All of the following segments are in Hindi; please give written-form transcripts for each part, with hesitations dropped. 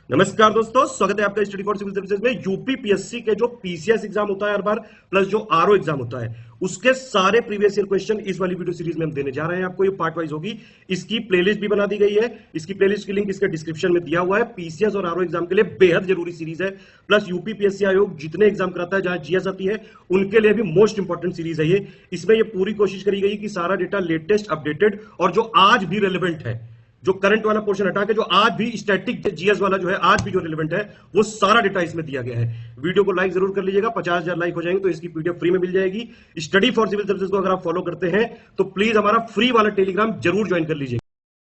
नमस्कार दोस्तों, स्वागत है आपका स्टडी फॉर सिविल सर्विसेज में। यूपी पीएससी के जो पीसीएस एग्जाम होता है हर बार, प्लस जो आरओ एग्जाम होता है, उसके सारे प्रीवियस ईयर क्वेश्चन इस वाली वीडियो सीरीज में हम देने जा रहे हैं आपको। ये पार्ट वाइज होगी। इसकी प्लेलिस्ट भी बना दी गई है। इसकी प्लेलिस्ट की लिंक इसके डिस्क्रिप्शन में दिया हुआ है। पीसीएस और आरओ एग्जाम के लिए बेहद जरूरी सीरीज है। प्लस यूपी पीएससी आयोग जितने एग्जाम कराता है, जहां जीएस आती है, उनके लिए भी मोस्ट इंपॉर्टेंट सीरीज है ये। इसमें ये पूरी कोशिश करी गई कि सारा डेटा लेटेस्ट, अपडेटेड और जो आज भी रेलिवेंट है, जो करंट वाला पोर्शन हटा के जो आज भी स्टैटिक जीएस वाला जो है, आज भी जो रिलेवेंट है, वो सारा डेटा इसमें दिया गया है। वीडियो को लाइक जरूर कर लीजिएगा। 50,000 लाइक हो जाएंगे तो इसकी पीडीएफ फ्री में मिल जाएगी। स्टडी फॉर सिविल सर्विसेज को अगर आप फॉलो करते हैं तो प्लीज हमारा फ्री वाला टेलीग्राम जरूर ज्वाइन कर लीजिए।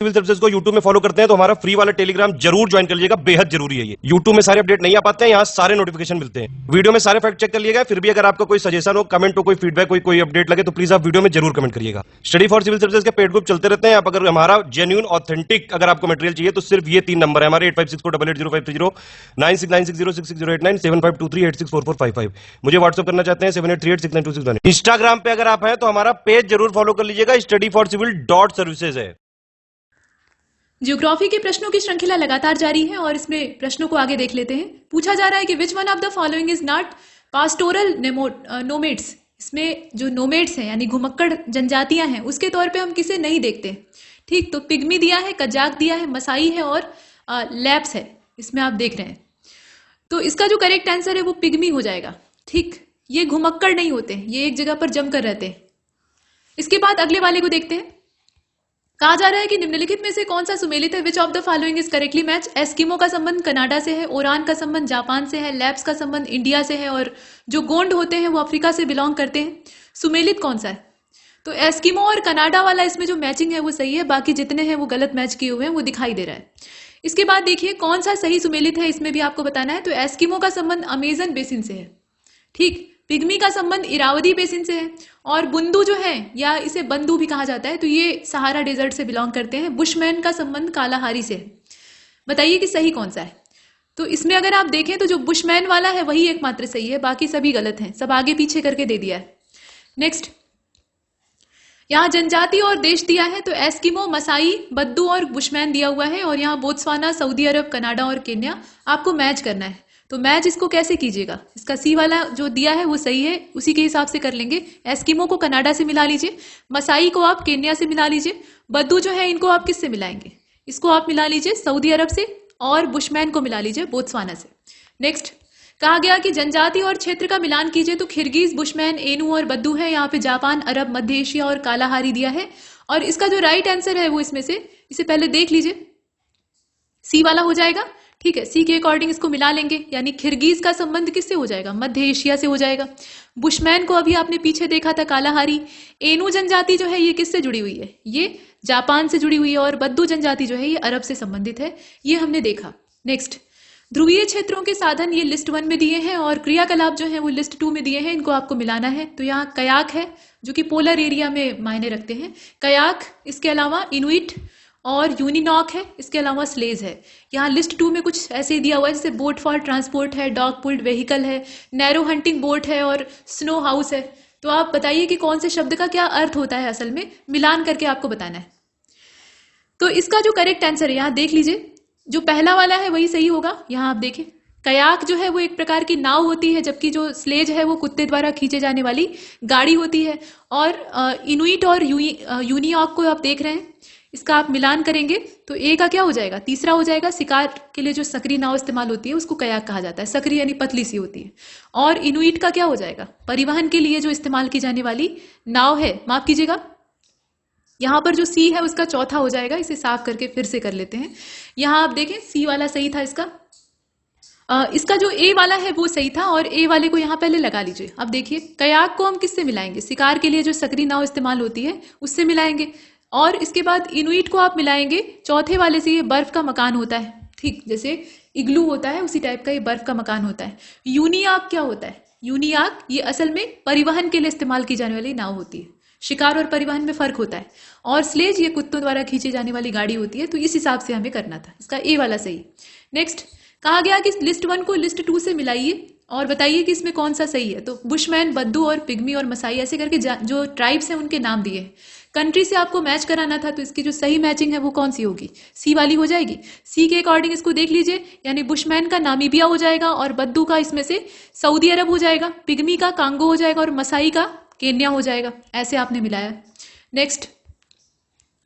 सिविल सर्विसेज को यूट्यूब में फॉलो करते हैं तो हमारा फ्री वाला टेलीग्राम जरूर ज्वाइन कर लीजिएगा, बेहद जरूरी है ये। यूट्यूब में सारे अपडेट नहीं आ पाते हैं, यहाँ सारे नोटिफिकेशन मिलते हैं। वीडियो में सारे फैक्ट चेक कर लिएगा। फिर भी अगर आपका कोई सजेशन हो, कमेंट हो, कोई फीडबैक, कोई अपडेट लगे तो प्लीज आप वीडियो में जरूर कमेंट करिएगा। स्टडी फॉर सिविल सर्विसेज के पेड ग्रुप चलते रहते हैं। आप अगर हमारा जेन्युइन ऑथेंटिक अगर आपको मटेरियल चाहिए तो सिर्फ ये 3 नंबर है हमारे: 8564880530, 9696060897, 7523864455। मुझे व्हाट्सअप करना चाहते हैं 7838692611। इंस्टाग्राम पे अगर आप हैं तो हमारा पेज जरूर फॉलो कर लीजिएगा, studyforcivil.services है। ज्योग्राफी के प्रश्नों की श्रृंखला लगातार जारी है और इसमें प्रश्नों को आगे देख लेते हैं। पूछा जा रहा है कि which one of the following is not pastoral nomads. इसमें जो नोमेड्स हैं यानी घुमक्कड़ जनजातियां हैं, उसके तौर पे हम किसे नहीं देखते। ठीक, तो पिग्मी दिया है, कजाक दिया है, मसाई है और लैप्स है। इसमें आप देख रहे हैं तो इसका जो करेक्ट आंसर है वो पिग्मी हो जाएगा। ठीक, ये घुमक्कड़ नहीं होते, ये एक जगह पर जमकर रहते हैं। इसके बाद अगले वाले को देखते हैं। कहा जा रहा है कि निम्नलिखित में से कौन सा सुमेलित है। Which of the following is correctly match. Eskimo का संबंध कनाडा से है, ओरान का संबंध जापान से है, लैप्स का संबंध इंडिया से है और जो गोंड होते हैं वो अफ्रीका से बिलोंग करते हैं। सुमेलित कौन सा है? तो एस्किमो और कनाडा वाला इसमें जो मैचिंग है वो सही है, बाकी जितने हैं वो गलत मैच किए हुए हैं, वो दिखाई दे रहा है। इसके बाद देखिए कौन सा सही सुमेलित है, इसमें भी आपको बताना है। तो एस्किमो का संबंध अमेजन बेसिन से है। ठीक, पिग्मी का संबंध इरावदी बेसिन से है और बुंदू जो है या इसे बंदू भी कहा जाता है तो ये सहारा डेजर्ट से बिलोंग करते हैं। बुशमैन का संबंध कालाहारी से है। बताइए कि सही कौन सा है। तो इसमें अगर आप देखें तो जो बुशमैन वाला है वही एकमात्र सही है, बाकी सभी गलत हैं, सब आगे पीछे करके दे दिया है। नेक्स्ट, यहाँ जनजाति और देश दिया है तो एस्किमो, मसाई, बद्दू और बुशमैन दिया हुआ है और यहाँ बोत्सवाना, सऊदी अरब, कनाडा और केन्या आपको मैच करना है। तो मैच इसको कैसे कीजिएगा? इसका सी वाला जो दिया है वो सही है, उसी के हिसाब से कर लेंगे। एस्किमो को कनाडा से मिला लीजिए, मसाई को आप केन्या से मिला लीजिए, बद्दू जो है इनको आप किससे मिलाएंगे? इसको आप मिला लीजिए सऊदी अरब से और बुशमैन को मिला लीजिए बोत्सवाना से। नेक्स्ट, कहा गया कि जनजाति और क्षेत्र का मिलान कीजिए तो खिरगिज, बुशमैन, एनू और बद्दू है। यहाँ पे जापान, अरब, मध्य एशिया और कालाहारी दिया है और इसका जो राइट आंसर है वो इसमें से, इसे पहले देख लीजिए, सी वाला हो जाएगा। ठीक है, सी के अकॉर्डिंग इसको मिला लेंगे, यानी खिरगिज का संबंध किससे हो जाएगा? मध्य एशिया से हो जाएगा। बुशमैन को अभी आपने पीछे देखा था कालाहारी। एनू जनजाति जो है ये किससे जुड़ी हुई है? ये जापान से जुड़ी हुई है और बद्दू जनजाति जो है ये अरब से संबंधित है, ये हमने देखा। नेक्स्ट, ध्रुवीय क्षेत्रों के साधन ये लिस्ट 1 में दिए हैं और क्रियाकलाप जो है वो लिस्ट 2 में दिए हैं, इनको आपको मिलाना है। तो यहाँ कयाक है जो कि पोलर एरिया में मायने रखते हैं, कयाक। इसके अलावा इनुइट और यूनिनॉक है, इसके अलावा स्लेज है। यहाँ लिस्ट 2 में कुछ ऐसे ही दिया हुआ है जैसे बोट फॉर ट्रांसपोर्ट है, डॉग पुल्ड व्हीकल है, नैरो हंटिंग बोट है और स्नो हाउस है। तो आप बताइए कि कौन से शब्द का क्या अर्थ होता है, असल में मिलान करके आपको बताना है। तो इसका जो करेक्ट आंसर है यहाँ देख लीजिए, जो पहला वाला है वही सही होगा। यहाँ आप देखें, कयाक जो है वो एक प्रकार की नाव होती है, जबकि जो स्लेज है वो कुत्ते द्वारा खींचे जाने वाली गाड़ी होती है। और इनुइट और यूनियॉक को आप देख रहे हैं, इसका आप मिलान करेंगे तो ए का क्या हो जाएगा? तीसरा हो जाएगा। शिकार के लिए जो सकरी नाव इस्तेमाल होती है उसको कयाक कहा जाता है, सकरी यानी पतली सी होती है। और इनुइट का क्या हो जाएगा? परिवहन के लिए जो इस्तेमाल की जाने वाली नाव है। माफ कीजिएगा, यहाँ पर जो सी है उसका चौथा हो जाएगा, इसे साफ करके फिर से कर लेते हैं। यहाँ आप देखें सी वाला सही था इसका। इसका जो ए वाला है वो सही था और ए वाले को यहाँ पहले लगा लीजिए। अब देखिए कयाक को हम किससे मिलाएंगे? शिकार के लिए जो सकरी नाव इस्तेमाल होती है उससे मिलाएंगे और इसके बाद इनुइट को आप मिलाएंगे चौथे वाले से। ये बर्फ का मकान होता है, ठीक, जैसे इग्लू होता है उसी टाइप का ये बर्फ का मकान होता है। यूनियाक क्या होता है? यूनियाक ये असल में परिवहन के लिए इस्तेमाल की जाने वाली नाव होती है। शिकार और परिवहन में फर्क होता है। और स्लेज ये कुत्तों द्वारा खींची जाने वाली गाड़ी होती है। तो इस हिसाब से हमें करना था, इसका ए वाला सही। नेक्स्ट, कहा गया कि लिस्ट 1 को लिस्ट 2 से मिलाइए और बताइए कि इसमें कौन सा सही है। तो बुशमैन, बद्दू और पिग्मी और मसाई ऐसे करके जो ट्राइब्स हैं उनके नाम दिए हैं। कंट्री से आपको मैच कराना था, तो इसकी जो सही मैचिंग है वो कौन सी होगी? सी वाली हो जाएगी। सी के अकॉर्डिंग इसको देख लीजिए, यानी बुशमैन का नामीबिया हो जाएगा और बद्दू का इसमें से सऊदी अरब हो जाएगा, पिग्मी का कांगो हो जाएगा और मसाई का केन्या हो जाएगा। ऐसे आपने मिलाया। नेक्स्ट,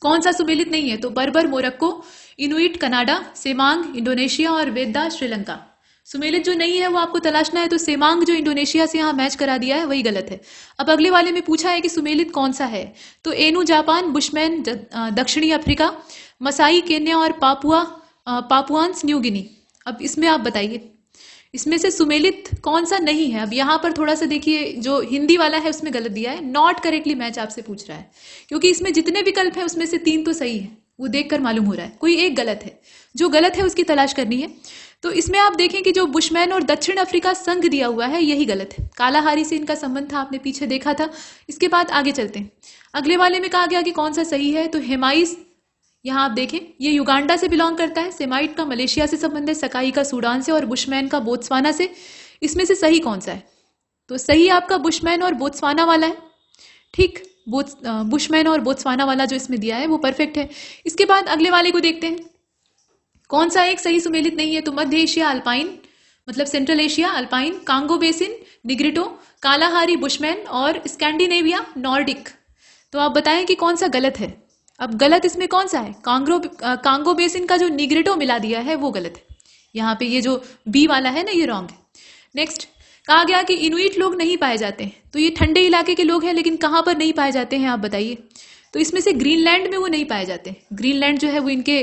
कौन सा सुमेलित नहीं है? तो Berber Morocco, Inuit Canada, Semang Indonesia और वेदा श्रीलंका। सुमेलित जो नहीं है वो आपको तलाशना है, तो सेमांग जो इंडोनेशिया से यहाँ मैच करा दिया है वही गलत है। अब अगले वाले में पूछा है कि सुमेलित कौन सा है, तो एनु जापान, बुशमैन दक्षिणी अफ्रीका, मसाई केन्या और पापुआंस न्यू गिनी। अब इसमें आप बताइए इसमें से सुमेलित कौन सा नहीं है। अब यहाँ पर थोड़ा सा देखिए, जो हिंदी वाला है उसमें गलत दिया है, नॉट करेक्टली मैच आपसे पूछ रहा है, क्योंकि इसमें जितने विकल्प हैं उसमें से 3 तो सही है, वो देखकर मालूम हो रहा है, कोई एक गलत है। जो गलत है उसकी तलाश करनी है। तो इसमें आप देखें कि जो बुशमैन और दक्षिण अफ्रीका संघ दिया हुआ है यही गलत है। कालाहारी से इनका संबंध था, आपने पीछे देखा था। इसके बाद आगे चलते हैं। अगले वाले में कहा गया कि कौन सा सही है, तो हेमाइस, यहाँ आप देखें ये युगांडा से बिलोंग करता है, सेमाइट का मलेशिया से संबंध है, सकाई का सूडान से और बुशमैन का बोत्सवाना से। इसमें से सही कौन सा है? तो सही आपका बुशमैन और बोत्सवाना वाला है। ठीक, बुशमैन और बोत्सवाना वाला जो इसमें दिया है वो परफेक्ट है। इसके बाद अगले वाले को देखते हैं, कौन सा एक सही सुमेलित नहीं है। तो मध्य एशिया अल्पाइन, मतलब central Asia alpine, Congo basin Negrito, Kalahari bushman और स्कैंडिनेविया नॉर्डिक। तो आप बताएं कि कौन सा गलत है। अब गलत इसमें कौन सा है? कांगो बेसिन का जो निग्रिटो मिला दिया है वो गलत है। यहाँ पे ये जो बी वाला है ना, ये रॉन्ग है। नेक्स्ट, कहा गया कि इनुइट लोग नहीं पाए जाते हैं, तो ये ठंडे इलाके के लोग हैं, लेकिन कहाँ पर नहीं पाए जाते हैं आप बताइए। तो इसमें से ग्रीनलैंड में वो नहीं पाए जाते। ग्रीनलैंड जो है वो इनके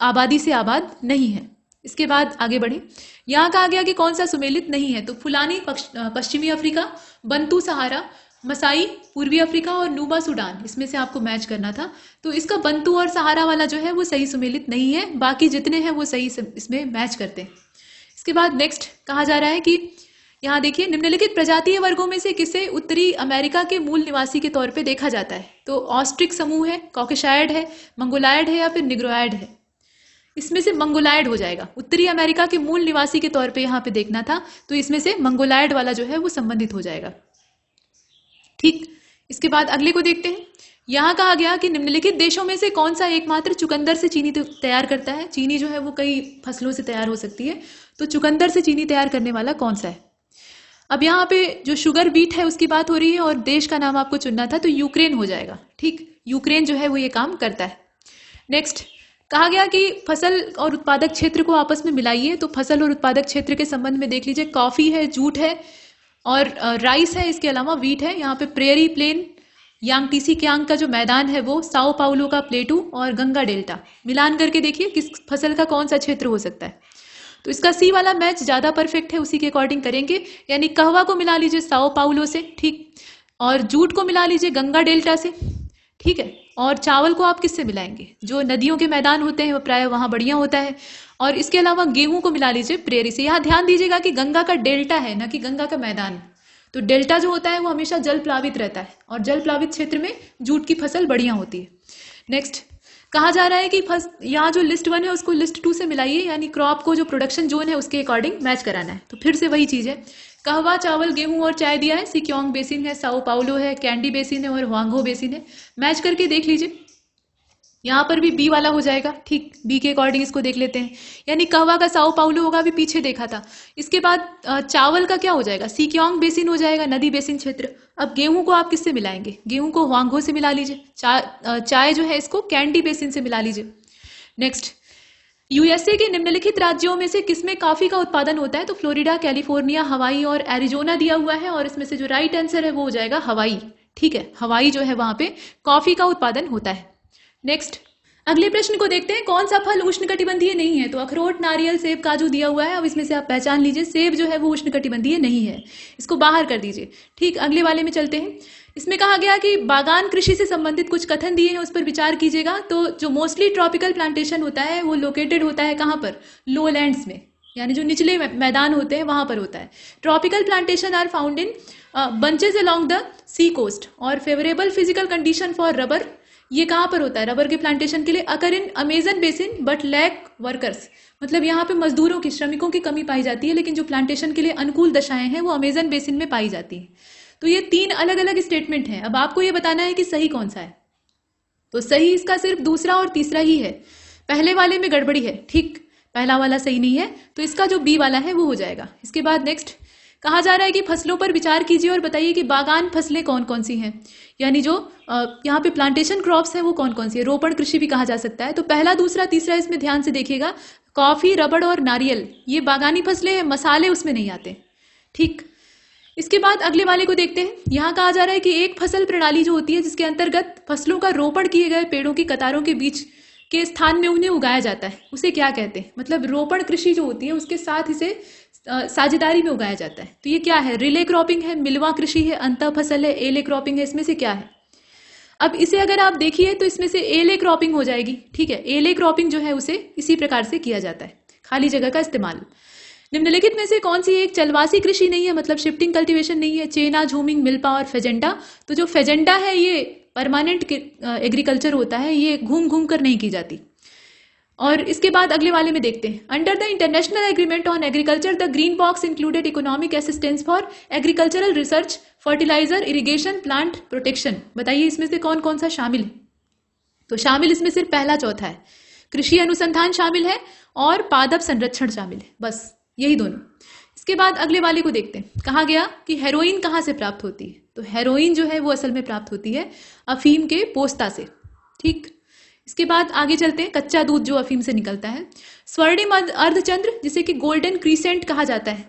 आबादी से आबाद नहीं है। इसके बाद आगे बढ़े, यहाँ कहा गया कि कौन सा सुमेलित नहीं है। तो फुलानी पश्चिमी अफ्रीका, बंतू सहारा, मसाई पूर्वी अफ्रीका और नूबा सूडान, इसमें से आपको मैच करना था। तो इसका बंतू और सहारा वाला जो है वो सही सुमेलित नहीं है, बाकी जितने हैं वो सही इसमें मैच करते हैं। इसके बाद नेक्स्ट कहा जा रहा है कि यहाँ देखिए, निम्नलिखित प्रजातीय वर्गों में से किसे उत्तरी अमेरिका के मूल निवासी के तौर पे देखा जाता है। तो ऑस्ट्रिक समूह है, कॉकेशायड है, मंगोलायड है या फिर निग्रोयड है। इसमें से मंगोलायड हो जाएगा। उत्तरी अमेरिका के मूल निवासी के तौर पे यहाँ पे देखना था, तो इसमें से मंगोलायड वाला जो है वो संबंधित हो जाएगा। ठीक, इसके बाद अगले को देखते हैं। यहाँ कहा गया कि निम्नलिखित देशों में से कौन सा एकमात्र चुकंदर से चीनी तैयार करता है। चीनी जो है वो कई फसलों से तैयार हो सकती है, तो चुकंदर से चीनी तैयार करने वाला कौन सा है। अब यहाँ पे जो शुगर बीट है उसकी बात हो रही है और देश का नाम आपको चुनना था, तो यूक्रेन हो जाएगा। ठीक, यूक्रेन जो है वो ये काम करता है। नेक्स्ट, कहा गया कि फसल और उत्पादक क्षेत्र को आपस में मिलाइए। तो फसल और उत्पादक क्षेत्र के संबंध में देख लीजिए, कॉफी है, जूट है और राइस है, इसके अलावा वीट है। यहाँ पे प्रेयरी प्लेन, यांगटीसी क्यांग का जो मैदान है वो, साओ पाउलो का प्लेटू और गंगा डेल्टा, मिलान करके देखिए किस फसल का कौन सा क्षेत्र हो सकता है। तो इसका सी वाला मैच ज्यादा परफेक्ट है, उसी के अकॉर्डिंग करेंगे। यानी कहवा को मिला लीजिए साओ पाउलो से, ठीक, और जूट को मिला लीजिए गंगा डेल्टा से, ठीक है। और चावल को आप किससे मिलाएंगे? जो नदियों के मैदान होते हैं वो प्राय वहां बढ़िया होता है। और इसके अलावा गेहूं को मिला लीजिए प्रेयरी से। यहाँ ध्यान दीजिएगा कि गंगा का डेल्टा है, ना कि गंगा का मैदान। तो डेल्टा जो होता है वो हमेशा जल प्लावित रहता है और जल प्लावित क्षेत्र में जूट की फसल बढ़िया होती है। नेक्स्ट, कहा जा रहा है कि यहाँ जो लिस्ट 1 है उसको लिस्ट 2 से मिलाइए, यानी क्रॉप को जो प्रोडक्शन जोन है उसके अकॉर्डिंग मैच कराना है। तो फिर से वही चीज है, कहवा, चावल, गेहूं और चाय दिया है। सिक्योंग बेसिन है, साओ पाउलो है, कैंडी बेसिन है और हुआंगो बेसिन है। मैच करके देख लीजिए, यहाँ पर भी बी वाला हो जाएगा। ठीक, बी के अकॉर्डिंग इसको देख लेते हैं, यानी कहवा का साओ पाउलो होगा, अभी पीछे देखा था। इसके बाद चावल का क्या हो जाएगा? सिक्योंग बेसिन हो जाएगा, नदी बेसिन क्षेत्र। अब गेहूं को आप किससे मिलाएंगे? गेहूं को हुआंगो से मिला लीजिए। चाय जो है इसको कैंडी बेसिन से मिला लीजिए। नेक्स्ट, यूएसए के निम्नलिखित राज्यों में से किसमें कॉफी का उत्पादन होता है? तो फ्लोरिडा, कैलिफोर्निया, हवाई और एरिजोना दिया हुआ है और इसमें से जो राइट आंसर है वो हो जाएगा हवाई। ठीक है, हवाई जो है वहां पे कॉफी का उत्पादन होता है। नेक्स्ट, अगले प्रश्न को देखते हैं, कौन सा फल उष्णकटिबंधीय नहीं है? तो अखरोट, नारियल, सेब, काजू दिया हुआ है। अब इसमें से आप पहचान लीजिए, सेब जो है वो उष्णकटिबंधीय नहीं है, इसको बाहर कर दीजिए। ठीक, अगले वाले में चलते हैं। इसमें कहा गया कि बागान कृषि से संबंधित कुछ कथन दिए हैं, उस पर विचार कीजिएगा। तो जो मोस्टली ट्रॉपिकल प्लांटेशन होता है वो लोकेटेड होता है कहाँ पर? लोलैंड्स में, यानी जो निचले मैदान होते हैं वहां पर होता है। Tropical plantation are found in bunches along the sea coast और favourable physical condition for rubber, ये कहाँ पर होता है? रबर के प्लांटेशन के लिए। Occur in Amazon basin but lack workers, मतलब यहाँ पे मजदूरों की, श्रमिकों की कमी पाई जाती है, लेकिन जो प्लांटेशन के लिए अनुकूल दशाएं हैं वो अमेजन बेसिन में पाई जाती है। तो ये 3 अलग अलग स्टेटमेंट हैं। अब आपको ये बताना है कि सही कौन सा है। तो सही इसका सिर्फ दूसरा और तीसरा ही है। पहले वाले में गड़बड़ी है, ठीक, पहला वाला सही नहीं है, तो इसका जो बी वाला है वो हो जाएगा। इसके बाद नेक्स्ट कहा जा रहा है कि फसलों पर विचार कीजिए और बताइए कि बागान फसलें कौन कौन सी हैं, यानी जो यहाँ पे प्लांटेशन क्रॉप्स हैं वो कौन कौन सी है, रोपण कृषि भी कहा जा सकता है। तो पहला, दूसरा, तीसरा इसमें ध्यान से देखिएगा, कॉफी, रबड़ और नारियल ये बागानी फसलें हैं, मसाले उसमें नहीं आते, ठीक। इसके बाद अगले वाले को देखते हैं। यहाँ कहा जा रहा है कि एक फसल प्रणाली जो होती है जिसके अंतर्गत फसलों का रोपण किए गए पेड़ों की कतारों के बीच के स्थान में उन्हें उगाया जाता है, उसे क्या कहते हैं। मतलब रोपण कृषि जो होती है उसके साथ इसे साझेदारी में उगाया जाता है। तो ये क्या है, रिले क्रॉपिंग है, मिलवा कृषि है, अंतः फसल है, एले क्रॉपिंग है, इसमें से क्या है। अब इसे अगर आप देखिए तो इसमें से एले क्रॉपिंग हो जाएगी, ठीक है। एले क्रॉपिंग जो है उसे इसी प्रकार से किया जाता है, खाली जगह का इस्तेमाल। निम्नलिखित में से कौन सी एक चलवासी कृषि नहीं है, मतलब शिफ्टिंग कल्टीवेशन नहीं है। चेना, झूमिंग, मिल्पा और फेजेंडा। तो जो फेजेंडा है ये परमानेंट एग्रीकल्चर होता है, ये घूम घूम कर नहीं की जाती। और इसके बाद अगले वाले में देखते हैं, under the international agreement on agriculture the green box included economic assistance for agricultural research, fertiliser, irrigation, plant protection. बताइए इसमें से कौन कौन सा शामिल है। तो शामिल इसमें सिर्फ पहला चौथा है, कृषि अनुसंधान शामिल है और पादप संरक्षण शामिल है, बस यही दोनों। इसके बाद अगले वाले को देखते हैं, कहा गया कि हेरोइन कहाँ से प्राप्त होती है। तो हेरोइन जो है वो असल में प्राप्त होती है अफीम के पोस्ता से, ठीक। इसके बाद आगे चलते हैं, कच्चा दूध जो अफीम से निकलता है। स्वर्णिम अर्धचंद्र जिसे कि गोल्डन क्रीसेंट कहा जाता है,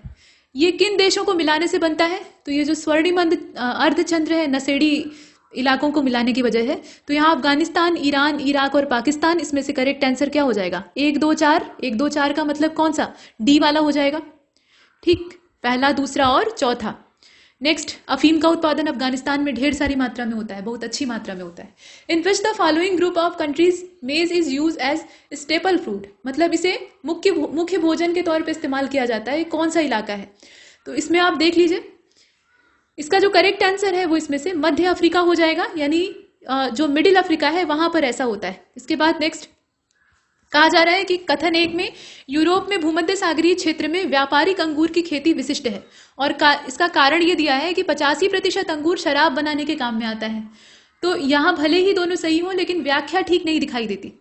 ये किन देशों को मिलाने से बनता है। तो ये जो स्वर्णिम अर्धचंद्र है नशेड़ी इलाकों को मिलाने की वजह है। तो यहाँ अफगानिस्तान, ईरान, इराक और पाकिस्तान, इसमें से करेक्ट आंसर क्या हो जाएगा, 1 2 4। 1 2 4 का मतलब कौन सा, डी वाला हो जाएगा, ठीक, पहला, दूसरा और चौथा। नेक्स्ट, अफीम का उत्पादन अफगानिस्तान में ढेर सारी मात्रा में होता है, बहुत अच्छी मात्रा में होता है। In which the following group of countries maize is use as staple fruit, मतलब इसे मुख्य भोजन के तौर पे इस्तेमाल किया जाता है, कौन सा इलाका है। तो इसमें आप देख लीजिए, इसका जो करेक्ट आंसर है वो इसमें से मध्य अफ्रीका हो जाएगा, यानी जो मिडिल अफ्रीका है वहां पर ऐसा होता है। इसके बाद नेक्स्ट कहा जा रहा है कि कथन 1 में यूरोप में भूमध्य सागरीय क्षेत्र में व्यापारिक अंगूर की खेती विशिष्ट है और इसका कारण ये दिया है कि 85% अंगूर शराब बनाने के काम में आता है। तो यहां भले ही दोनों सही हो, लेकिन व्याख्या ठीक नहीं दिखाई देती।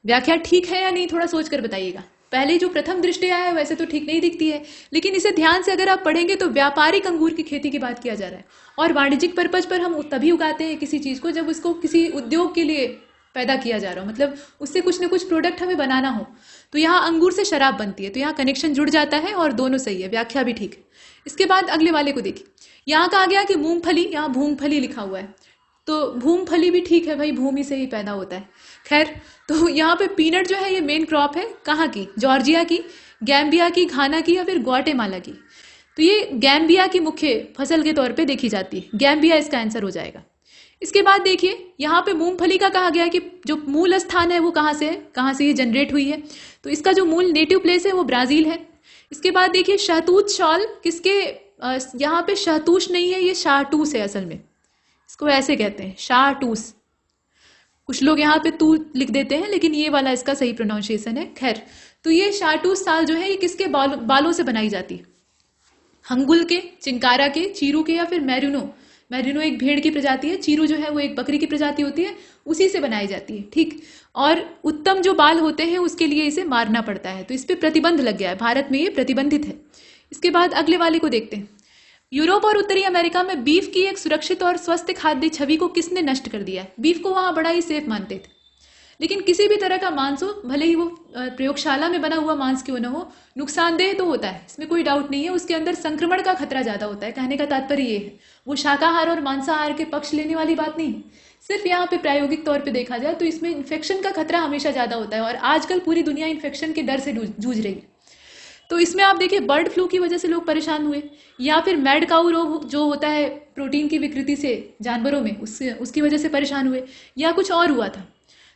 व्याख्या ठीक है या नहीं थोड़ा सोचकर बताइएगा। पहले जो प्रथम दृष्टया है वैसे तो ठीक नहीं दिखती है, लेकिन इसे ध्यान से अगर आप पढ़ेंगे तो व्यापारिक अंगूर की खेती की बात किया जा रहा है। और वाणिज्यिक पर्पज पर हम तभी उगाते हैं किसी चीज को जब उसको किसी उद्योग के लिए पैदा किया जा रहा हो, मतलब उससे कुछ ना कुछ प्रोडक्ट हमें बनाना हो। तो यहाँ अंगूर से शराब बनती है, तो यहाँ कनेक्शन जुड़ जाता है और दोनों सही है, व्याख्या भी ठीक है। इसके बाद अगले वाले को देखिए, यहाँ कहा गया कि मूंगफली, यहाँ भूंगफली लिखा हुआ है, तो भूंगफली भी ठीक है भाई, भूमि से ही पैदा होता है। खैर, तो यहाँ पे पीनट जो है ये मेन क्रॉप है, कहाँ की, जॉर्जिया की, गैम्बिया की, घाना की या फिर ग्वाटेमाला की। तो ये गैम्बिया की मुख्य फसल के तौर पे देखी जाती है, गैम्बिया इसका आंसर हो जाएगा। इसके बाद देखिए, यहाँ पे मूंगफली का कहा गया कि जो मूल स्थान है वो कहाँ से है, कहाँ से ये जनरेट हुई है। तो इसका जो मूल नेटिव प्लेस है वो ब्राजील है। इसके बाद देखिए, शहतूत शॉल किसके, यहाँ पे शहतूश नहीं है, ये शाहटूस है असल में, इसको ऐसे कहते हैं शाहटूस। कुछ लोग यहाँ पे तू लिख देते हैं, लेकिन ये वाला इसका सही प्रोनाउंसिएशन है। खैर, तो ये शाहटूस साल जो है ये किसके बालों से बनाई जाती है, हंगुल के, चिंकारा के, चीरू के या फिर मैरिनो। मैरिनो एक भेड़ की प्रजाति है, चीरू जो है वो एक बकरी की प्रजाति होती है, उसी से बनाई जाती है, ठीक। और उत्तम जो बाल होते हैं उसके लिए इसे मारना पड़ता है, तो इस पे प्रतिबंध लग गया है, भारत में ये प्रतिबंधित है। इसके बाद अगले वाले को देखते हैं, यूरोप और उत्तरी अमेरिका में बीफ की एक सुरक्षित और स्वस्थ खाद्य छवि को किसने नष्ट कर दिया है। बीफ को वहां बड़ा ही सेफ मानते थे, लेकिन किसी भी तरह का मांस हो, भले ही वो प्रयोगशाला में बना हुआ मांस क्यों ना हो, नुकसानदेह तो होता है, इसमें कोई डाउट नहीं है। उसके अंदर संक्रमण का खतरा ज्यादा होता है, कहने का तात्पर्य ये है। वो शाकाहार और मांसाहार के पक्ष लेने वाली बात नहीं है, सिर्फ यहाँ पे प्रायोगिक तौर पे देखा जाए तो इसमें इन्फेक्शन का खतरा हमेशा ज्यादा होता है, और आजकल पूरी दुनिया इन्फेक्शन के डर से जूझ रही है। तो इसमें आप देखिए, बर्ड फ्लू की वजह से लोग परेशान हुए, या फिर मैड काऊ रोग जो होता है प्रोटीन की विकृति से जानवरों में, उसकी वजह से परेशान हुए, या कुछ और हुआ था।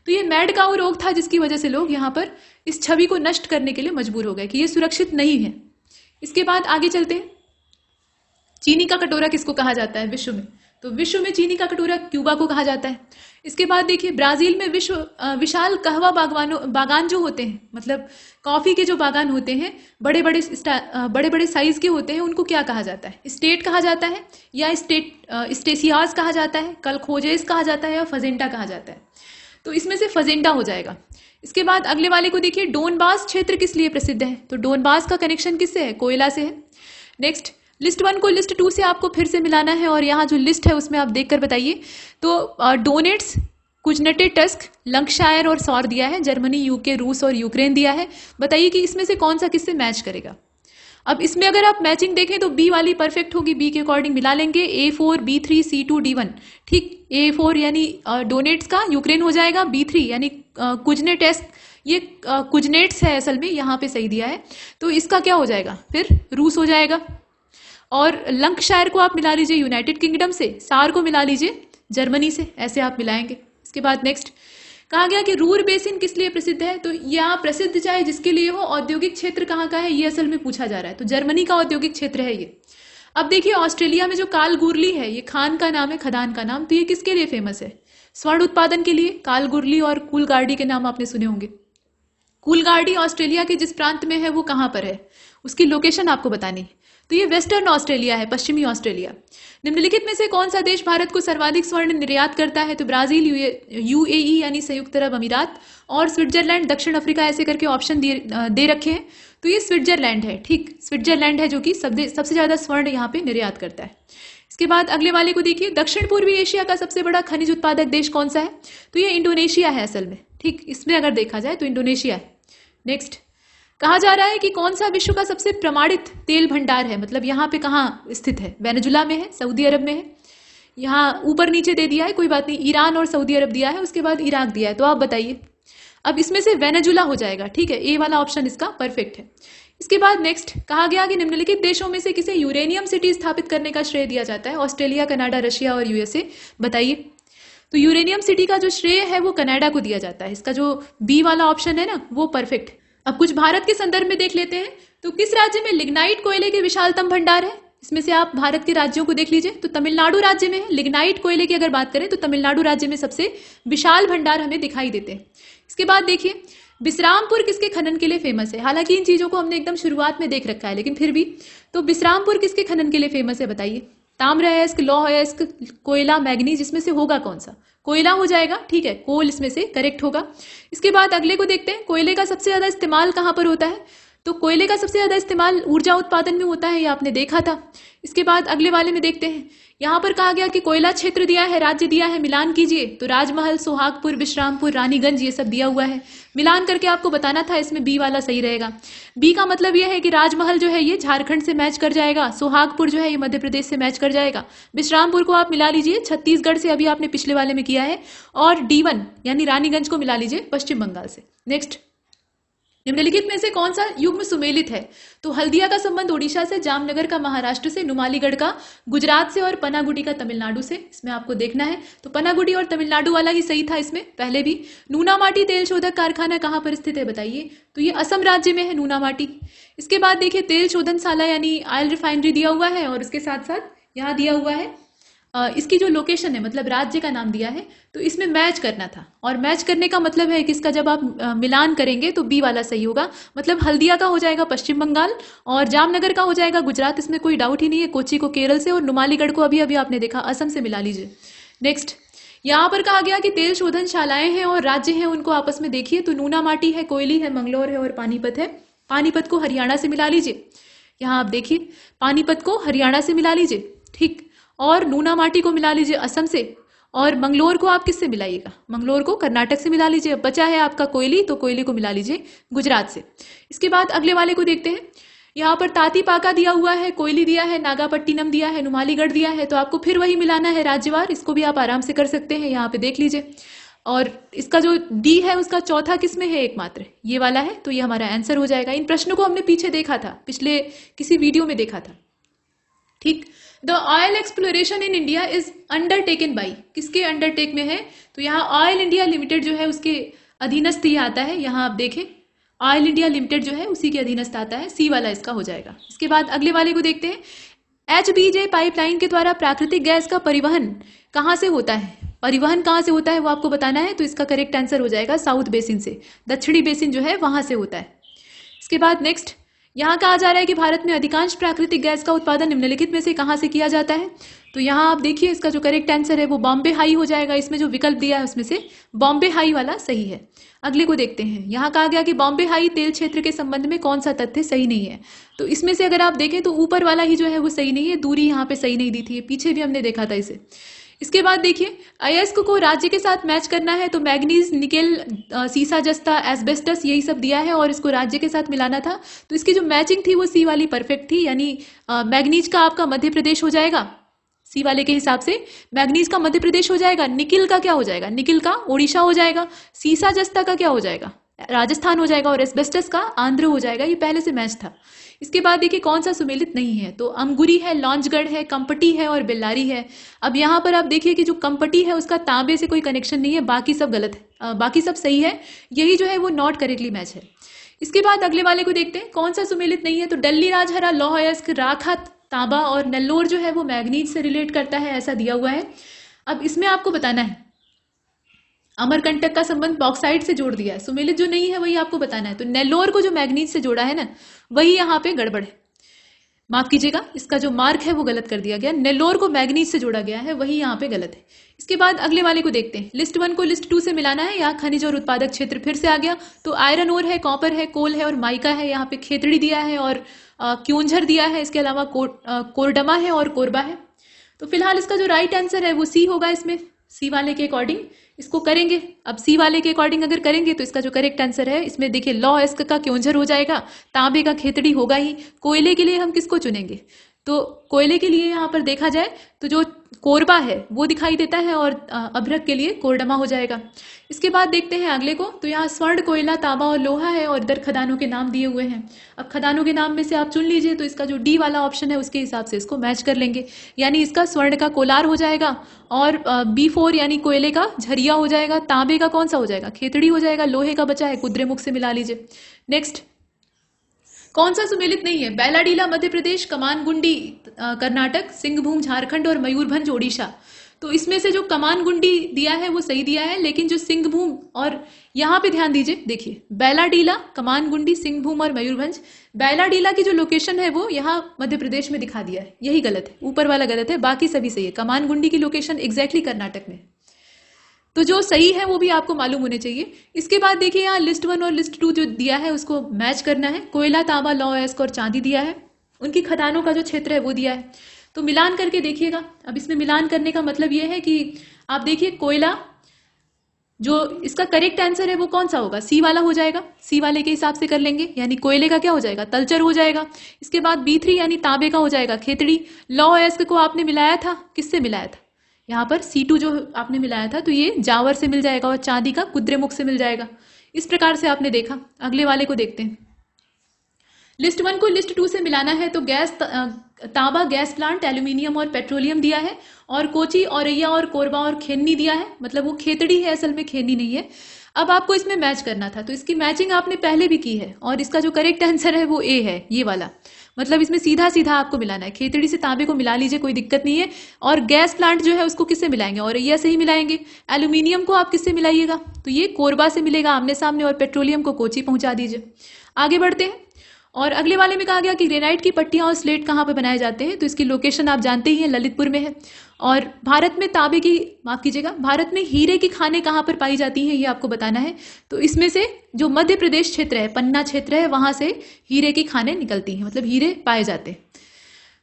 तो ये मैड काऊ रोग था जिसकी वजह से लोग यहाँ पर इस छवि को नष्ट करने के लिए मजबूर हो गए कि ये सुरक्षित नहीं है। इसके बाद आगे चलते हैं, चीनी का कटोरा किसको कहा जाता है विश्व में। तो विश्व में चीनी का कटोरा क्यूबा को कहा जाता है। इसके बाद देखिए ब्राजील में विशाल कहवा बागान जो होते हैं, मतलब कॉफी के जो बागान होते हैं बड़े बड़े साइज के होते हैं, उनको क्या कहा जाता है? स्टेट कहा जाता है, या स्टेसियाज कहा जाता है, कलखोजेस कहा जाता है, या फजेंटा कहा जाता है। तो इसमें से फजेंटा हो जाएगा। इसके बाद अगले वाले को देखिए, डोनबास क्षेत्र किस लिए प्रसिद्ध है? तो डोनबास का कनेक्शन किससे है? कोयला से है। नेक्स्ट, लिस्ट 1 को लिस्ट 2 से आपको फिर से मिलाना है, और यहाँ जो लिस्ट है उसमें आप देखकर बताइए। तो डोनेट्स, कुजनेटेटस्क, लंकशायर और सौर दिया है, जर्मनी, यूके, रूस और यूक्रेन दिया है। बताइए कि इसमें से कौन सा किससे मैच करेगा। अब इसमें अगर आप मैचिंग देखें तो बी वाली परफेक्ट होगी, बी के अकॉर्डिंग मिला लेंगे। A4, B3, C2, D1, ठीक। A4 यानी डोनेट्स का यूक्रेन हो जाएगा, B3 यानी कुजनेटेस्क, ये कुजनेट्स है असल में, यहाँ पे सही दिया है, तो इसका क्या हो जाएगा? फिर रूस हो जाएगा। और लंकशायर को आप मिला लीजिए यूनाइटेड किंगडम से, सार को मिला लीजिए जर्मनी से, ऐसे आप मिलाएंगे। इसके बाद नेक्स्ट कहा गया कि रूर बेसिन किस लिए प्रसिद्ध है? तो यहाँ प्रसिद्ध चाहे जिसके लिए हो, औद्योगिक क्षेत्र कहाँ का है ये असल में पूछा जा रहा है, तो जर्मनी का औद्योगिक क्षेत्र है ये। अब देखिए ऑस्ट्रेलिया में जो कालगुरली है, ये खान का नाम है, खदान का नाम, तो ये किसके लिए फेमस है? स्वर्ण उत्पादन के लिए। कालगुरली और कूलगार्डी के नाम आपने सुने होंगे। कूलगार्डी ऑस्ट्रेलिया के जिस प्रांत में है वो कहाँ पर है, उसकी लोकेशन आपको बतानी है। तो ये वेस्टर्न ऑस्ट्रेलिया है, पश्चिमी ऑस्ट्रेलिया। निम्नलिखित में से कौन सा देश भारत को सर्वाधिक स्वर्ण निर्यात करता है? तो ब्राजील, यूएई यानी संयुक्त अरब अमीरात, और स्विट्जरलैंड, दक्षिण अफ्रीका, ऐसे करके ऑप्शन दे रखे हैं। तो ये स्विट्जरलैंड है, ठीक, स्विट्जरलैंड है जो कि सबसे ज्यादा स्वर्ण यहाँ पे निर्यात करता है। इसके बाद अगले वाले को देखिए, दक्षिण पूर्वी एशिया का सबसे बड़ा खनिज उत्पादक देश कौन सा है? तो ये इंडोनेशिया है असल में, ठीक, इसमें अगर देखा जाए तो इंडोनेशिया है। नेक्स्ट, कहा जा रहा है कि कौन सा विश्व का सबसे प्रमाणित तेल भंडार है, मतलब यहाँ पे कहाँ स्थित है? वेनेजुला में है, सऊदी अरब में है, यहाँ ऊपर नीचे दे दिया है, कोई बात नहीं, ईरान और सऊदी अरब दिया है, उसके बाद इराक दिया है, तो आप बताइए। अब इसमें से वेनेजुला हो जाएगा, ठीक है, ए वाला ऑप्शन इसका परफेक्ट है। इसके बाद नेक्स्ट कहा गया कि निम्नलिखित देशों में से किसे यूरेनियम सिटी स्थापित करने का श्रेय दिया जाता है? ऑस्ट्रेलिया, कनाडा, रशिया और यूएसए। बताइए। तो यूरेनियम सिटी का जो श्रेय है वो कनाडा को दिया जाता है, इसका जो बी वाला ऑप्शन है ना वो परफेक्ट। अब कुछ भारत के संदर्भ में देख लेते हैं। तो किस राज्य में लिग्नाइट कोयले के विशालतम भंडार है? इसमें से आप भारत के राज्यों को देख लीजिए, तो तमिलनाडु राज्य में है। लिग्नाइट कोयले की अगर बात करें तो तमिलनाडु राज्य में सबसे विशाल भंडार हमें दिखाई देते हैं। इसके बाद देखिए, बिश्रामपुर किसके खनन के लिए फेमस है? हालांकि इन चीजों को हमने एकदम शुरुआत में देख रखा है, लेकिन फिर भी, तो बिश्रामपुर किसके खनन के लिए फेमस है? बताइए। ताम्र अयस्क, लौह अयस्क, कोयला, मैग्नीज, इसमें से होगा कौन सा? कोयला हो जाएगा, ठीक है, कोल इसमें से करेक्ट होगा। इसके बाद अगले को देखते हैं, कोयले का सबसे ज्यादा इस्तेमाल कहां पर होता है? तो कोयले का सबसे ज्यादा इस्तेमाल ऊर्जा उत्पादन में होता है, ये आपने देखा था। इसके बाद अगले वाले में देखते हैं, यहां पर कहा गया कि कोयला क्षेत्र दिया है, राज्य दिया है, मिलान कीजिए। तो राजमहल, सोहागपुर, विश्रामपुर, रानीगंज, ये सब दिया हुआ है, मिलान करके आपको बताना था। इसमें बी वाला सही रहेगा। बी का मतलब यह है कि राजमहल जो है ये झारखंड से मैच कर जाएगा, सोहागपुर जो है ये मध्य प्रदेश से मैच कर जाएगा, विश्रामपुर को आप मिला लीजिए छत्तीसगढ़ से, अभी आपने पिछले वाले में किया है, और D1 यानी रानीगंज को मिला लीजिए पश्चिम बंगाल से। नेक्स्ट, निम्नलिखित में से कौन सा युग्म सुमेलित है? तो हल्दिया का संबंध ओडिशा से, जामनगर का महाराष्ट्र से, नुमालीगढ़ का गुजरात से, और पनागुडी का तमिलनाडु से। इसमें आपको देखना है, तो पनागुडी और तमिलनाडु वाला ही सही था इसमें पहले भी। नूनामाटी तेल शोधक कारखाना कहाँ पर स्थित है? बताइए। तो ये असम राज्य में है, नूनामाटी। इसके बाद देखिए, तेल शोधनशाला यानी ऑयल रिफाइनरी दिया हुआ है, और उसके साथ साथ यहाँ दिया हुआ है इसकी जो लोकेशन है, मतलब राज्य का नाम दिया है। तो इसमें मैच करना था, और मैच करने का मतलब है कि इसका जब आप मिलान करेंगे तो बी वाला सही होगा। मतलब हल्दिया का हो जाएगा पश्चिम बंगाल, और जामनगर का हो जाएगा गुजरात, इसमें कोई डाउट ही नहीं है। कोची को केरल से, और नुमालीगढ़ को अभी अभी आपने देखा असम से मिला लीजिए। नेक्स्ट, यहाँ पर कहा गया कि तेल शोधनशालाएं हैं और राज्य हैं, उनको आपस में देखिए। तो नूनामाटी है, कोयली है, मंगलौर है, और पानीपत है। पानीपत को हरियाणा से मिला लीजिए, यहाँ आप देखिए, पानीपत को हरियाणा से मिला लीजिए, ठीक, और नूनामाटी को मिला लीजिए असम से, और मंगलोर को आप किससे मिलाइएगा? मंगलोर को कर्नाटक से मिला लीजिए। बचा है आपका कोयली, तो कोयली को मिला लीजिए गुजरात से। इसके बाद अगले वाले को देखते हैं, यहाँ पर तातीपाका दिया हुआ है, कोयली दिया है, नागापट्टिनम दिया है, नुमालीगढ़ दिया है, तो आपको फिर वही मिलाना है राज्यवार। इसको भी आप आराम से कर सकते हैं, यहाँ पे देख लीजिए। और इसका जो डी है उसका चौथा किसमें है? एकमात्र, ये वाला है, तो ये हमारा आंसर हो जाएगा। इन प्रश्नों को हमने पीछे देखा था, पिछले किसी वीडियो में देखा था, ठीक। The oil exploration in India is undertaken by, किसके अंडरटेक में है? तो यहाँ ऑयल इंडिया लिमिटेड जो है उसके अधीनस्थ ही आता है। यहाँ आप देखें, ऑयल इंडिया लिमिटेड जो है उसी के अधीनस्थ आता है, सी वाला इसका हो जाएगा। इसके बाद अगले वाले को देखते हैं, HBJ पाइपलाइन के द्वारा प्राकृतिक गैस का परिवहन कहाँ से होता है? परिवहन कहाँ से होता है वो आपको बताना है। तो इसका करेक्ट आंसर हो जाएगा साउथ बेसिन से, दक्षिणी बेसिन जो है वहां से होता है। इसके बाद नेक्स्ट यहाँ कहा जा रहा है कि भारत में अधिकांश प्राकृतिक गैस का उत्पादन निम्नलिखित में से कहाँ से किया जाता है? तो यहाँ आप देखिए इसका जो करेक्ट आंसर है वो बॉम्बे हाई हो जाएगा। इसमें जो विकल्प दिया है उसमें से बॉम्बे हाई वाला सही है। अगले को देखते हैं। यहाँ कहा गया कि बॉम्बे हाई तेल क्षेत्र के संबंध में कौन सा तथ्य सही नहीं है? तो इसमें से अगर आप देखें तो ऊपर वाला ही जो है वो सही नहीं है, दूरी यहाँ पे सही नहीं दी थी, पीछे भी हमने देखा था इसे। इसके बाद देखिए अयस्क को राज्य के साथ मैच करना है तो मैग्नीज, निकेल, सीसा जस्ता, एस्बेस्टस यही सब दिया है और इसको राज्य के साथ मिलाना था। तो इसकी जो मैचिंग थी वो सी वाली परफेक्ट थी, यानी मैग्नीज का आपका मध्य प्रदेश हो जाएगा। सी वाले के हिसाब से मैग्नीज का मध्य प्रदेश हो जाएगा। निकिल का क्या हो जाएगा? निकिल का ओडिशा हो जाएगा। सीसा जस्ता का क्या हो जाएगा? राजस्थान हो जाएगा। और एस्बेस्टस का आंध्र हो जाएगा। ये पहले से मैच था। इसके बाद देखिए कौन सा सुमेलित नहीं है? तो अमगुरी है, लॉन्चगढ़ है, कंपटी है और बेल्लारी है। अब यहाँ पर आप देखिए कि जो कंपटी है उसका तांबे से कोई कनेक्शन नहीं है, बाकी सब गलत है, बाकी सब सही है। यही जो है वो नॉट करेक्टली मैच है। इसके बाद अगले वाले को देखते हैं कौन सा सुमेलित नहीं है। तो डल्ली, राजहरा, लौह अयस्क, राखा, तांबा और नेल्लोर जो है वो मैग्नीज से रिलेट करता है, ऐसा दिया हुआ है। अब इसमें आपको बताना है अमरकंटक का संबंध बॉक्साइट से जोड़ दिया है। सुमेलित जो नहीं है वही आपको बताना है। तो नेल्लोर को जो मैग्नीज से जोड़ा है ना वही यहाँ पे गड़बड़ है, माफ कीजिएगा, इसका जो मार्क है वो गलत कर दिया गया। नेल्लोर को मैग्नीज से जोड़ा गया है, वही यहाँ पे गलत है। इसके बाद अगले वाले को देखते हैं। लिस्ट 1 को लिस्ट 2 से मिलाना है। यहाँ खनिज और उत्पादक क्षेत्र फिर से आ गया। तो आयरन ओर है, कॉपर है, कोल है और माइका है। यहाँ पे खेतड़ी दिया है और क्योंझर दिया है। इसके अलावा कोरडमा है और कोरबा है। तो फिलहाल इसका जो राइट आंसर है वो सी होगा। इसमें सी वाले के अकॉर्डिंग इसको करेंगे। अब सी वाले के अकॉर्डिंग अगर करेंगे तो इसका जो करेक्ट आंसर है इसमें देखिए लौह अयस्क का क्योंझर हो जाएगा, तांबे का खेतड़ी होगा ही। कोयले के लिए हम किसको चुनेंगे? तो कोयले के लिए यहाँ पर देखा जाए तो जो कोरबा है वो दिखाई देता है और अभ्रक के लिए कोरडमा हो जाएगा। इसके बाद देखते हैं अगले को। तो यहाँ स्वर्ण, कोयला, तांबा और लोहा है और इधर खदानों के नाम दिए हुए हैं। अब खदानों के नाम में से आप चुन लीजिए। तो इसका जो डी वाला ऑप्शन है उसके हिसाब से इसको मैच कर लेंगे, यानी इसका स्वर्ण का कोलार हो जाएगा और B4 यानी कोयले का झरिया हो जाएगा। तांबे का कौन सा हो जाएगा? खेतड़ी हो जाएगा। लोहे का बचा है कुद्रेमुख से मिला लीजिए। नेक्स्ट कौन सा सुमेलित नहीं है? बैलाडीला मध्य प्रदेश, कमानगुंडी कर्नाटक, सिंहभूम झारखंड और मयूरभंज ओडिशा। तो इसमें से जो कमानगुंडी दिया है वो सही दिया है, लेकिन जो सिंहभूम और यहाँ पे ध्यान दीजिए, देखिए बैलाडीला, कमानगुंडी, सिंहभूम और मयूरभंज। बैलाडीला की जो लोकेशन है वो यहाँ मध्य प्रदेश में दिखा दिया है, यही गलत है। ऊपर वाला गलत है, बाकी सभी सही है। कमानगुंडी की लोकेशन एग्जैक्टली कर्नाटक में। तो जो सही है वो भी आपको मालूम होने चाहिए। इसके बाद देखिए यहाँ लिस्ट 1 और लिस्ट 2 जो दिया है उसको मैच करना है। कोयला, तांबा, लौह अयस्क और चांदी दिया है। उनकी खदानों का जो क्षेत्र है वो दिया है। तो मिलान करके देखिएगा। अब इसमें मिलान करने का मतलब ये है कि आप देखिए कोयला, जो इसका करेक्ट आंसर है वो कौन सा होगा? सी वाला हो जाएगा। सी वाले के हिसाब से कर लेंगे, यानी कोयले का क्या हो जाएगा? तलचर हो जाएगा। इसके बाद B3 यानी तांबे का हो जाएगा खेतड़ी। लौह अयस्क को आपने मिलाया था, किससे मिलाया था? यहाँ पर C2 जो आपने मिलाया था तो ये जावर से मिल जाएगा और चांदी का कुद्रेमुख से मिल जाएगा। इस प्रकार से आपने देखा। अगले वाले को देखते हैं। लिस्ट 1 को लिस्ट 2 से मिलाना है। तो गैस, तांबा गैस प्लांट, एल्यूमिनियम और पेट्रोलियम दिया है और कोची, औरैया और कोरबा और खेन्नी दिया है। मतलब वो खेतड़ी है, असल में खेन्नी नहीं है। अब आपको इसमें मैच करना था तो इसकी मैचिंग आपने पहले भी की है और इसका जो करेक्ट आंसर है वो ए है, ये वाला। मतलब इसमें सीधा सीधा आपको मिलाना है। खेतड़ी से तांबे को मिला लीजिए, कोई दिक्कत नहीं है। और गैस प्लांट जो है उसको किससे मिलाएंगे? औरैया से ही मिलाएंगे। एल्यूमिनियम को आप किससे मिलाइएगा? तो ये कोरबा से मिलेगा आमने सामने। और पेट्रोलियम को कोची पहुंचा दीजिए। आगे बढ़ते हैं। और अगले वाले में कहा गया कि ग्रेनाइट की पट्टियां और स्लेट कहाँ पे बनाए जाते हैं? तो इसकी लोकेशन आप जानते ही हैं, ललितपुर में है। और भारत में तांबे की, माफ कीजिएगा, भारत में हीरे की खानें कहाँ पर पाई जाती हैं ये आपको बताना है। तो इसमें से जो मध्य प्रदेश क्षेत्र है, पन्ना क्षेत्र है, वहां से हीरे की खानें निकलती हैं, मतलब हीरे पाए जाते हैं।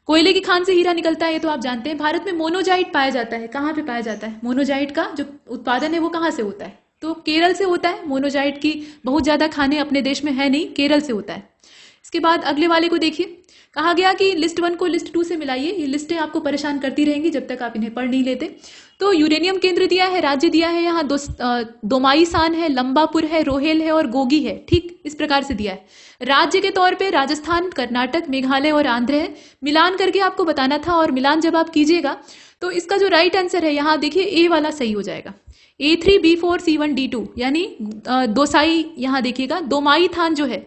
कोयले की खान से हीरा निकलता है, ये तो आप जानते हैं। भारत में मोनोजाइट पाया जाता है, कहाँ पे पाया जाता है? मोनोजाइट का जो उत्पादन है वो कहाँ से होता है? तो केरल से होता है। मोनोजाइट की बहुत ज्यादा खानें अपने देश में है नहीं, केरल से होता है। इसके बाद अगले वाले को देखिए। कहा गया कि लिस्ट 1 को लिस्ट 2 से मिलाइए। ये लिस्टें आपको परेशान करती रहेंगी जब तक आप इन्हें पढ़ नहीं लेते। तो यूरेनियम केंद्र दिया है, राज्य दिया है, यहाँ दोमाईसान है, लंबापुर है, रोहेल है और गोगी है। ठीक इस प्रकार से दिया है। राज्य के तौर पे राजस्थान, कर्नाटक, मेघालय और आंध्र है। मिलान करके आपको बताना था और मिलान जब आप कीजिएगा तो इसका जो राइट आंसर है यहाँ देखिए ए वाला सही हो जाएगा। A3, B4, C1, D2 यानी दोसाई, यहाँ देखिएगा दोमाई थान जो है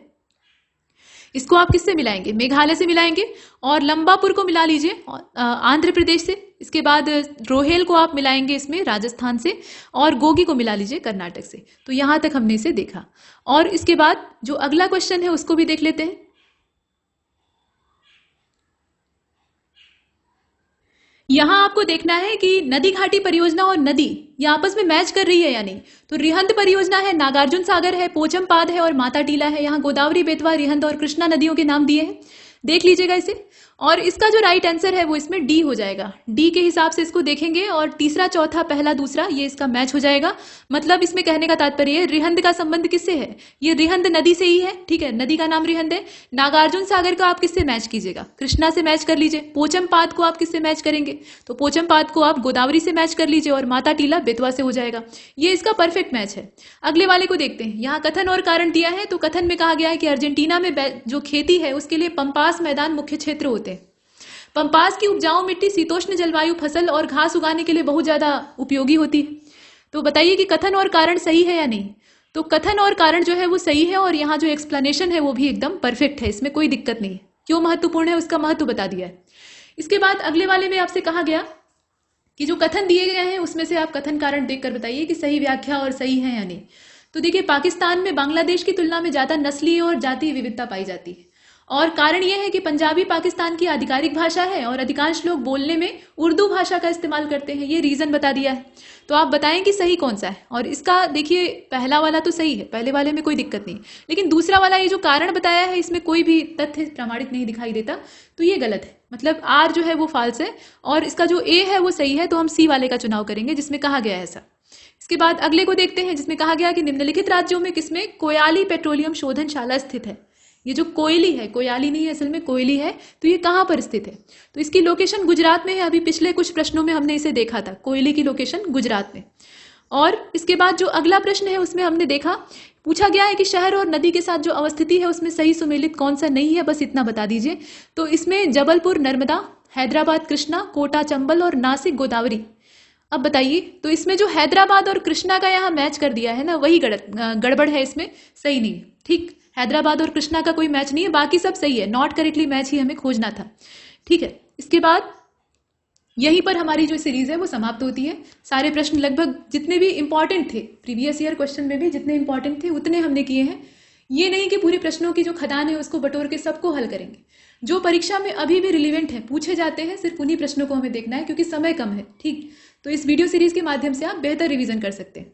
इसको आप किससे मिलाएंगे? मेघालय से मिलाएंगे, और लंबापुर को मिला लीजिए आंध्र प्रदेश से। इसके बाद रोहेल को आप मिलाएंगे इसमें राजस्थान से, और गोगी को मिला लीजिए कर्नाटक से। तो यहां तक हमने इसे देखा। और इसके बाद जो अगला क्वेश्चन है उसको भी देख लेते हैं। यहां आपको देखना है कि नदी घाटी परियोजना और नदी ये आपस में मैच कर रही है या नहीं। तो रिहंद परियोजना है, नागार्जुन सागर है, पोचमपाद है और माता टीला है। यहाँ गोदावरी, बेतवा, रिहंद और कृष्णा नदियों के नाम दिए हैं, देख लीजिएगा इसे। और इसका जो राइट आंसर है वो इसमें डी हो जाएगा। डी के हिसाब से इसको देखेंगे, और तीसरा, चौथा, पहला, दूसरा ये इसका मैच हो जाएगा। मतलब इसमें कहने का तात्पर्य है रिहंद का संबंध किससे है? ये रिहंद नदी से ही है, ठीक है, नदी का नाम रिहंद है। नागार्जुन सागर का आप किससे मैच कीजिएगा? कृष्णा से मैच कर लीजिए। पोचमपाद को आप किससे मैच करेंगे? तो पोचमपाद को आप गोदावरी से मैच कर लीजिए, और माता टीला बेतवा से हो जाएगा। ये इसका परफेक्ट मैच है। अगले वाले को देखते हैं। यहाँ कथन और कारण दिया है। तो कथन में कहा गया है कि अर्जेंटीना में जो खेती है उसके लिए पंपास मैदान मुख्य क्षेत्र होते हैं। पंपास की उपजाऊ मिट्टी शीतोष्ण जलवायु फसल और घास उगाने के लिए बहुत ज्यादा उपयोगी होती है। तो बताइए कि कथन और कारण सही है या नहीं? तो कथन और कारण जो है वो सही है, और यहाँ जो एक्सप्लेनेशन है वो भी एकदम परफेक्ट है, इसमें कोई दिक्कत नहीं है। क्यों महत्वपूर्ण है उसका महत्व बता दिया है। इसके बाद अगले वाले में आपसे कहा गया कि जो कथन दिए गए हैं उसमें से आप कथन कारण देखकर बताइए कि सही व्याख्या और सही है या नहीं। तो देखिए, पाकिस्तान में बांग्लादेश की तुलना में ज्यादा नस्लीय और जातीय विविधता पाई जाती है, और कारण यह है कि पंजाबी पाकिस्तान की आधिकारिक भाषा है और अधिकांश लोग बोलने में उर्दू भाषा का इस्तेमाल करते हैं। ये रीजन बता दिया है। तो आप बताएं कि सही कौन सा है। और इसका देखिए, पहला वाला तो सही है, पहले वाले में कोई दिक्कत नहीं, लेकिन दूसरा वाला ये जो कारण बताया है इसमें कोई भी तथ्य प्रामाणिक नहीं दिखाई देता, तो ये गलत है। मतलब आर जो है वो फाल्स है, और इसका जो ए है वो सही है। तो हम सी वाले का चुनाव करेंगे जिसमें कहा गया है ऐसा। इसके बाद अगले को देखते हैं, जिसमें कहा गया कि निम्नलिखित राज्यों में किसमें कोयाली पेट्रोलियम शोधनशाला स्थित है। ये जो कोयली है, कोयाली नहीं है, असल में कोयली है, तो ये कहाँ पर स्थित है? तो इसकी लोकेशन गुजरात में है। अभी पिछले कुछ प्रश्नों में हमने इसे देखा था, कोयली की लोकेशन गुजरात में। और इसके बाद जो अगला प्रश्न है उसमें हमने देखा, पूछा गया है कि शहर और नदी के साथ जो अवस्थिति है उसमें सही सुमेलित कौन सा नहीं है, बस इतना बता दीजिए। तो इसमें जबलपुर नर्मदा, हैदराबाद कृष्णा, कोटा चंबल और नासिक गोदावरी। अब बताइए, तो इसमें जो हैदराबाद और कृष्णा का यहाँ मैच कर दिया है ना, वही गड़बड़ है, इसमें सही नहीं। ठीक, हैदराबाद और कृष्णा का कोई मैच नहीं है, बाकी सब सही है। नॉट करेक्टली मैच ही हमें खोजना था, ठीक है। इसके बाद यहीं पर हमारी जो सीरीज है वो समाप्त होती है। सारे प्रश्न लगभग जितने भी इंपॉर्टेंट थे, प्रीवियस ईयर क्वेश्चन में भी जितने इंपॉर्टेंट थे उतने हमने किए हैं। ये नहीं कि पूरे प्रश्नों की जो खदान है उसको बटोर के सबको हल करेंगे। जो परीक्षा में अभी भी रिलीवेंट है, पूछे जाते हैं, सिर्फ उन्हीं प्रश्नों को हमें देखना है, क्योंकि समय कम है, ठीक। तो इस वीडियो सीरीज के माध्यम से आप बेहतर रिवीजन कर सकते हैं।